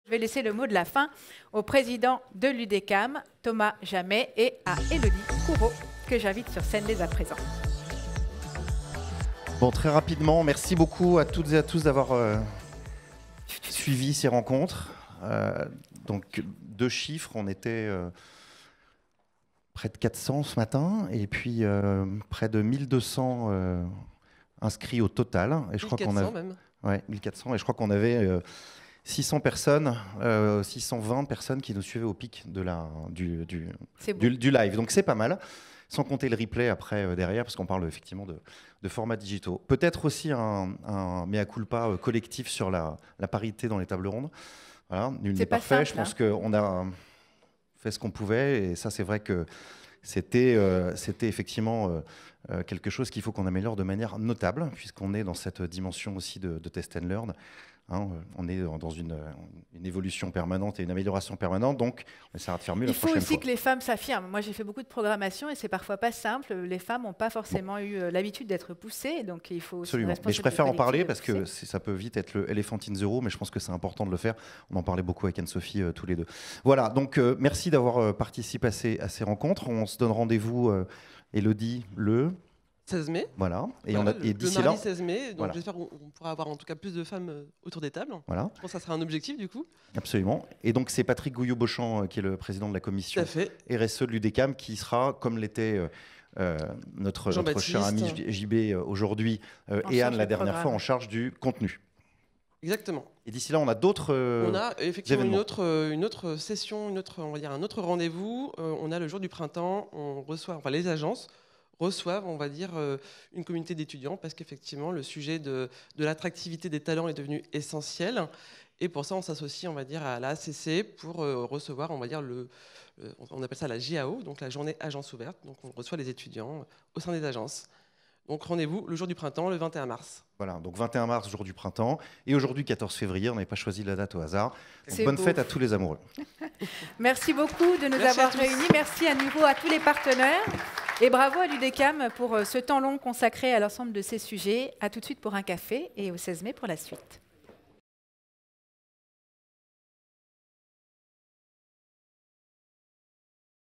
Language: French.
Je vais laisser le mot de la fin au président de l'UDECAM, Thomas Jamet, et à Élodie Coureau, que j'invite sur scène dès à présent. Bon, très rapidement, merci beaucoup à toutes et à tous d'avoir suivi ces rencontres. Donc, 2 chiffres, on était près de 400 ce matin, et puis près de 1200 inscrits au total. Et je crois qu'on a même. Ouais, 1400, et je crois qu'on avait 600 personnes, 620 personnes qui nous suivaient au pic de du live. Donc c'est pas mal, sans compter le replay après derrière, parce qu'on parle effectivement de formats digitaux. Peut-être aussi un mea culpa collectif sur la parité dans les tables rondes. Voilà, nul n'est parfait. Je pense qu'on a fait ce qu'on pouvait, et ça c'est vrai que c'était effectivement quelque chose qu'il faut qu'on améliore de manière notable, puisqu'on est dans cette dimension aussi de test and learn. Hein, on est dans une évolution permanente et une amélioration permanente, donc on essaiera de faire mieux la prochaine fois. Il faut aussi que les femmes s'affirment. Moi, j'ai fait beaucoup de programmation et c'est parfois pas simple. Les femmes n'ont pas forcément eu l'habitude d'être poussées, donc il faut... Absolument. Mais je préfère en parler parce que ça peut vite être le elephant in the room, mais je pense que c'est important de le faire. On en parlait beaucoup avec Anne-Sophie tous les deux. Voilà, donc merci d'avoir participé à ces rencontres. On se donne rendez-vous, Élodie, le 16 mai. Voilà. Et, voilà, et d'ici là, 16 mai. Donc voilà. j'espère qu'on pourra avoir en tout cas plus de femmes autour des tables. Voilà. Je pense que ça sera un objectif du coup. Absolument. Et donc c'est Patrick Gouillot-Beauchamp qui est le président de la commission RSE de l'UDECAM qui sera, comme l'était notre cher ami JB aujourd'hui et Anne la dernière fois, en charge du contenu. Exactement. Et d'ici là, on a d'autres On a effectivement une autre session, on va dire un autre rendez-vous. On a le jour du printemps, on reçoit, enfin les agences reçoivent, on va dire, une communauté d'étudiants parce qu'effectivement, le sujet de l'attractivité des talents est devenu essentiel. Et pour ça, on s'associe, on va dire, à la ACC pour recevoir, on va dire, on appelle ça la JAO, donc la journée agence ouverte. Donc on reçoit les étudiants au sein des agences. Donc rendez-vous le jour du printemps, le 21 mars. Voilà, donc 21 mars, jour du printemps. Et aujourd'hui, 14 février, on n'avait pas choisi la date au hasard. Donc bonne fête à tous les amoureux. Merci beaucoup de nous avoir réunis. Merci à nouveau à tous les partenaires. Et bravo à l'UDECAM pour ce temps long consacré à l'ensemble de ces sujets. À tout de suite pour un café et au 16 mai pour la suite.